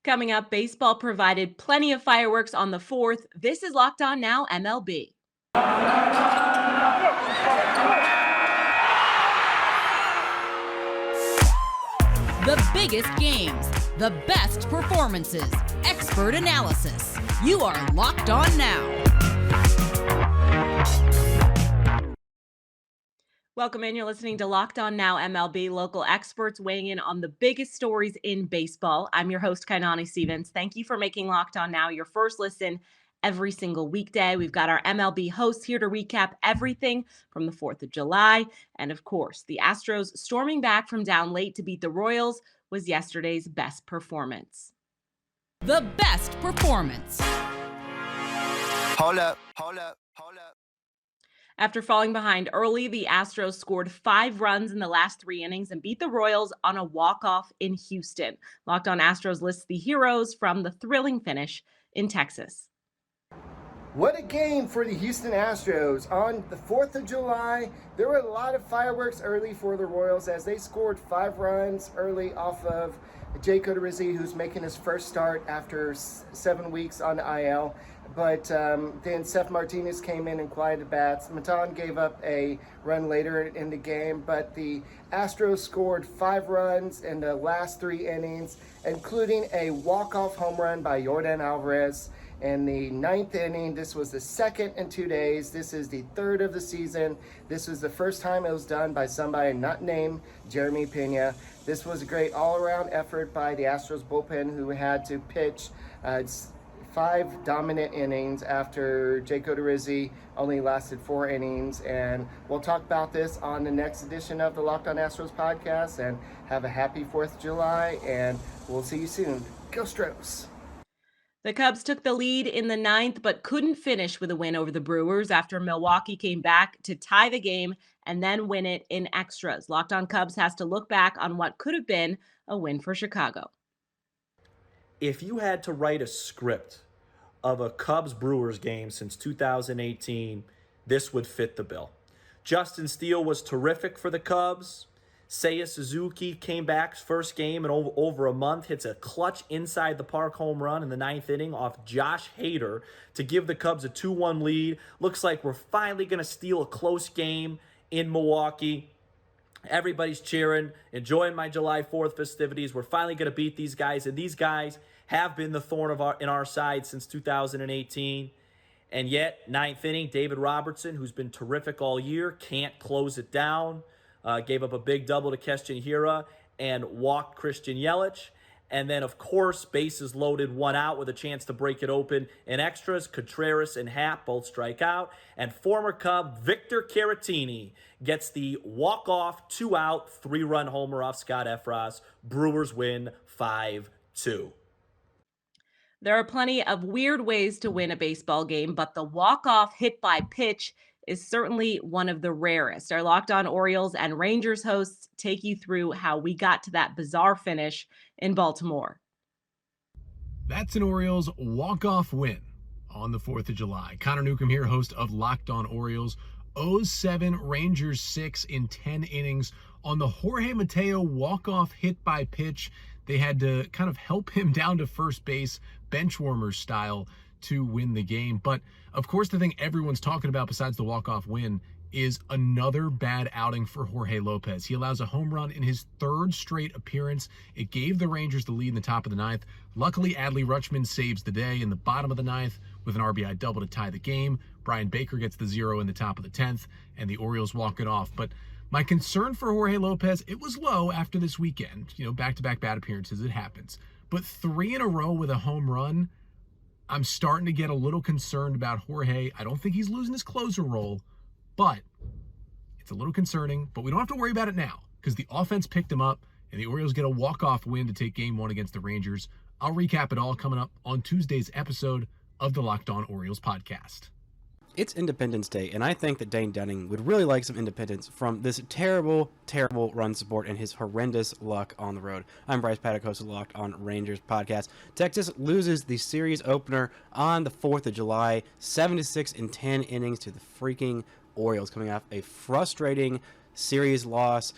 Coming up, baseball provided plenty of fireworks on the 4th. This is Locked On Now MLB. The biggest games, the best performances, expert analysis. You are Locked On Now. Welcome in. You're listening to Locked On Now MLB, local experts weighing in on the biggest stories in baseball. I'm your host, Caratini Stevens. Thank you for making Locked On Now your first listen every single weekday. We've got our MLB hosts here to recap everything from the 4th of July. And of course, the Astros storming back from down late to beat the Royals was yesterday's best performance. The best performance. Hold up. After falling behind early, the Astros scored 5 runs in the last 3 innings and beat the Royals on a walk-off in Houston. Locked On Astros lists the heroes from the thrilling finish in Texas. What a game for the Houston Astros. On the 4th of July, there were a lot of fireworks early for the Royals as they scored 5 runs early off of Julio Rodriguez, who's making his first start after 7 weeks on the IL. But then Seth Martinez came in and quieted bats. Maton gave up a run later in the game, but the Astros scored 5 runs in the last 3 innings, including a walk-off home run by Yordan Alvarez. In the 9th inning, this was the second in 2 days. This is the 3rd of the season. This was the first time it was done by somebody not named Jeremy Pena. This was a great all-around effort by the Astros bullpen, who had to pitch 5 dominant innings after Julio Rodriguez only lasted 4 innings. And we'll talk about this on the next edition of the Locked On Astros podcast. And have a happy 4th of July, and we'll see you soon. Go Stros! The Cubs took the lead in the 9th, but couldn't finish with a win over the Brewers after Milwaukee came back to tie the game and then win it in extras. Locked On Cubs has to look back on what could have been a win for Chicago. If you had to write a script of a Cubs-Brewers game since 2018, this would fit the bill. Justin Steele was terrific for the Cubs. Seiya Suzuki came back first game in over a month, hits a clutch inside the park home run in the 9th inning off Josh Hader to give the Cubs a 2-1 lead. Looks like we're finally going to steal a close game in Milwaukee. Everybody's cheering, enjoying my July 4th festivities. We're finally going to beat these guys, and these guys have been the thorn in our side since 2018. And yet, 9th inning, David Robertson, who's been terrific all year, can't close it down. Gave up a big double to Keston Hiura and walked Christian Yelich. And then, of course, bases loaded, 1 out with a chance to break it open in extras. Contreras and Happ both strike out. And former Cub Victor Caratini gets the walk-off, 2-out, 3-run homer off Scott Effross. Brewers win 5-2. There are plenty of weird ways to win a baseball game, but the walk-off hit by pitch is certainly one of the rarest. Our Locked On Orioles and Rangers hosts take you through how we got to that bizarre finish in Baltimore. That's an Orioles walk-off win on the 4th of July. Connor Newcomb here, host of Locked On Orioles. 0-7 Rangers 6 in 10 innings on the Jorge Mateo walk-off hit by pitch. They had to kind of help him down to first base, bench warmer style, to win the game. But of course, the thing everyone's talking about besides the walk-off win is another bad outing for Jorge Lopez. He allows a home run in his 3rd straight appearance. It gave the Rangers the lead in the top of the 9th. Luckily, Adley Rutschman saves the day in the bottom of the 9th with an RBI double to tie the game. Brian Baker gets the 0 in the top of the 10th, and the Orioles walk it off. But my concern for Jorge Lopez, it was low after this weekend. Back-to-back bad appearances, it happens. But 3 in a row with a home run, I'm starting to get a little concerned about Jorge. I don't think he's losing his closer role, but it's a little concerning. But we don't have to worry about it now because the offense picked him up, and the Orioles get a walk-off win to take Game 1 against the Rangers. I'll recap it all coming up on Tuesday's episode of the Locked On Orioles podcast. It's Independence Day, and I think that Dane Dunning would really like some independence from this terrible, terrible run support and his horrendous luck on the road. I'm Bryce Paddock, host of Locked On Rangers podcast. Texas loses the series opener on the 4th of July, 7-6 in 10 innings to the freaking Orioles, coming off a frustrating series loss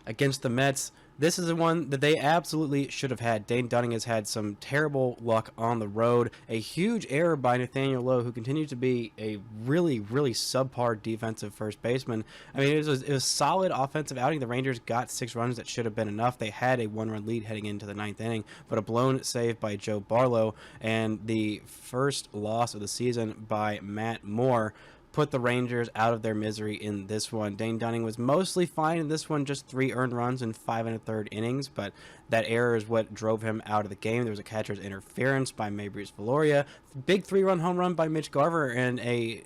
against the Mets. This is the one that they absolutely should have had. Dane Dunning has had some terrible luck on the road. A huge error by Nathaniel Lowe, who continues to be a really, really subpar defensive first baseman. I mean, it was solid offensive outing. The Rangers got 6 runs that should have been enough. They had a 1-run lead heading into the 9th inning, but a blown save by Joe Barlow and the first loss of the season by Matt Moore put the Rangers out of their misery in this one. Dane Dunning was mostly fine in this one, just 3 earned runs in 5 1/3 innings, but that error is what drove him out of the game. There was a catcher's interference by Maybreeze Valoria, big 3-run home run by Mitch Garver, and a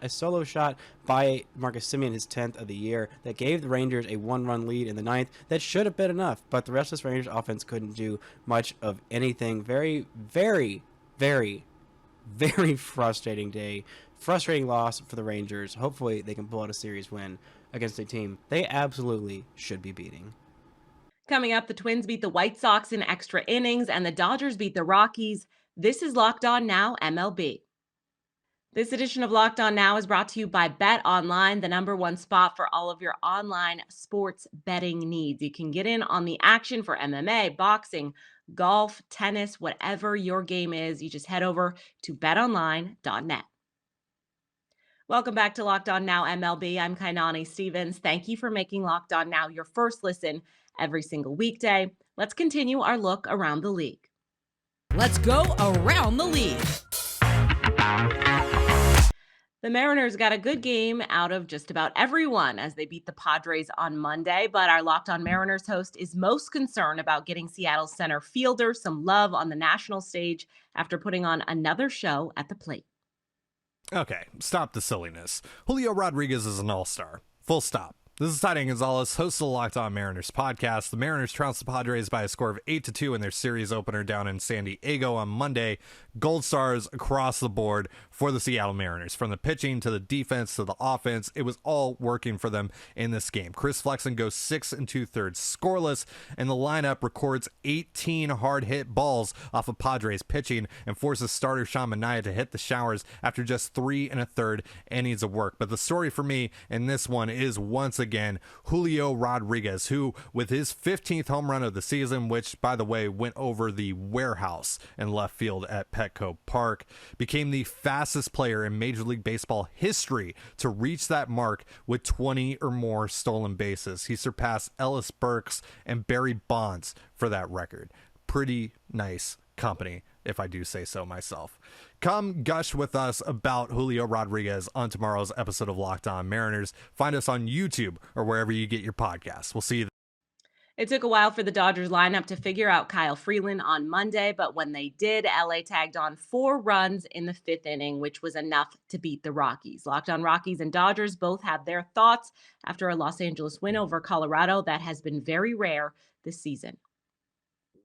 solo shot by Marcus Semien, his 10th of the year, that gave the Rangers a 1-run lead in the 9th. That should have been enough, but the rest of this Rangers offense couldn't do much of anything. Very, very, very, very frustrating day. Frustrating loss for the Rangers. Hopefully they can pull out a series win against a team they absolutely should be beating. Coming up, the Twins beat the White Sox in extra innings and the Dodgers beat the Rockies. This is Locked On Now MLB. This edition of Locked On Now is brought to you by Bet Online, the #1 spot for all of your online sports betting needs. You can get in on the action for MMA, boxing, golf, tennis, whatever your game is. You just head over to betonline.net. Welcome back to Locked On Now MLB. I'm Kainani Stevens. Thank you for making Locked On Now your first listen every single weekday. Let's continue our look around the league. Let's go around the league. The Mariners got a good game out of just about everyone as they beat the Padres on Monday, but our Locked On Mariners host is most concerned about getting Seattle's center fielder some love on the national stage after putting on another show at the plate. Okay, stop the silliness. Julio Rodriguez is an all-star. Full stop. This is Ty Gonzalez, host of the Locked On Mariners podcast. The Mariners trounced the Padres by a score of 8-2 in their series opener down in San Diego on Monday. Gold stars across the board for the Seattle Mariners. From the pitching to the defense to the offense, it was all working for them in this game. Chris Flexen goes 6 2/3 scoreless, and the lineup records 18 hard-hit balls off of Padres pitching and forces starter Sean Manaea to hit the showers after just 3 1/3 innings of work. But the story for me in this one is once again Julio Rodriguez, who with his 15th home run of the season, which by the way went over the warehouse in left field at Petco Park, became the fastest player in Major League Baseball history to reach that mark with 20 or more stolen bases. He surpassed Ellis Burks and Barry Bonds for that record. Pretty nice company, if I do say so myself. Come gush with us about Julio Rodriguez on tomorrow's episode of Locked On Mariners. Find us on YouTube or wherever you get your podcasts. We'll see you. It took a while for the Dodgers lineup to figure out Kyle Freeland on Monday, but when they did, LA tagged on 4 runs in the 5th inning, which was enough to beat the Rockies. Locked On Rockies and Dodgers both have their thoughts after a Los Angeles win over Colorado that has been very rare this season.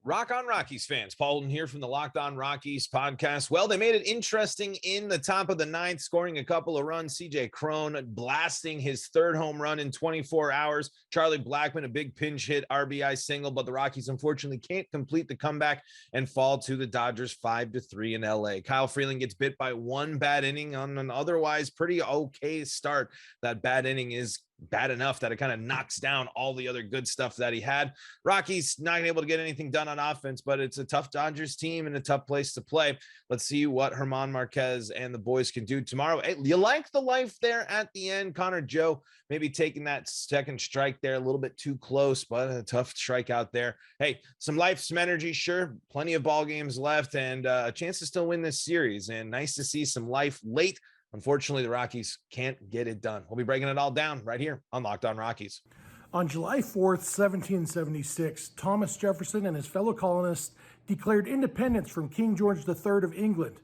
Rock on Rockies fans. Paul Holden here from the Locked On Rockies podcast. Well, they made it interesting in the top of the 9th, scoring a couple of runs. CJ Cron blasting his 3rd home run in 24 hours. Charlie Blackmon, a big pinch hit RBI single, but the Rockies unfortunately can't complete the comeback and fall to the Dodgers 5-3 in LA. Kyle Freeland gets bit by 1 bad inning on an otherwise pretty okay start. That bad inning is bad enough that it kind of knocks down all the other good stuff that he had. Rockies not able to get anything done on offense, but it's a tough Dodgers team and a tough place to play. Let's see what German Marquez and the boys can do tomorrow. Hey, you like the life there at the end? Connor Joe maybe taking that second strike there a little bit too close, but a tough strike out there. Hey, some life, some energy, sure. Plenty of ball games left and a chance to still win this series, and nice to see some life late. Unfortunately, the Rockies can't get it done. We'll be breaking it all down right here on Locked On Rockies. On July 4th, 1776, Thomas Jefferson and his fellow colonists declared independence from King George III of England.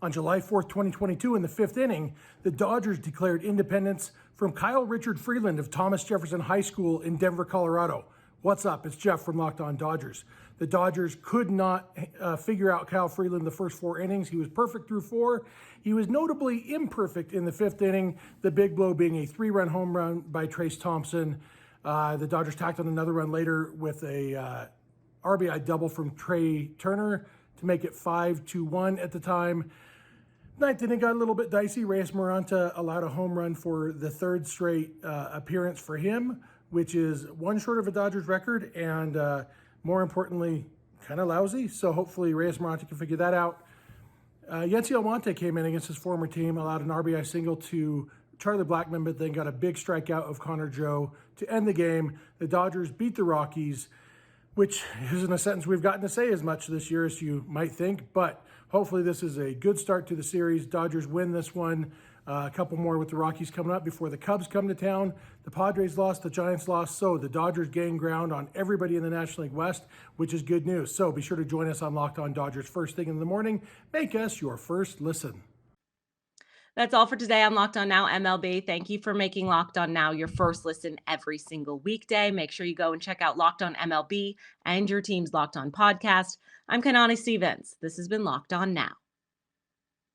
On July 4th, 2022, in the 5th inning, the Dodgers declared independence from Kyle Richard Freeland of Thomas Jefferson High School in Denver, Colorado. What's up? It's Jeff from Locked On Dodgers. The Dodgers could not figure out Kyle Freeland the first 4 innings. He was perfect through 4. He was notably imperfect in the 5th inning, the big blow being a 3-run home run by Trace Thompson. The Dodgers tacked on another run later with a RBI double from Trey Turner to make it 5-1 at the time. 9th inning got a little bit dicey. Reyes Moranta allowed a home run for the 3rd straight appearance for him. which is one short of a Dodgers record and more importantly, kind of lousy. So hopefully Reyes Moronte can figure that out. Yency Almonte came in against his former team, allowed an RBI single to Charlie Blackmon, but then got a big strikeout of Connor Joe to end the game. The Dodgers beat the Rockies, which isn't a sentence we've gotten to say as much this year as you might think, but hopefully this is a good start to the series. Dodgers win this one. A couple more with the Rockies coming up before the Cubs come to town. The Padres lost, the Giants lost, so the Dodgers gain ground on everybody in the National League West, which is good news. So be sure to join us on Locked On Dodgers first thing in the morning. Make us your first listen. That's all for today on Locked On Now MLB. Thank you for making Locked On Now your first listen every single weekday. Make sure you go and check out Locked On MLB and your team's Locked On podcast. I'm Kanani Stevens. This has been Locked On Now.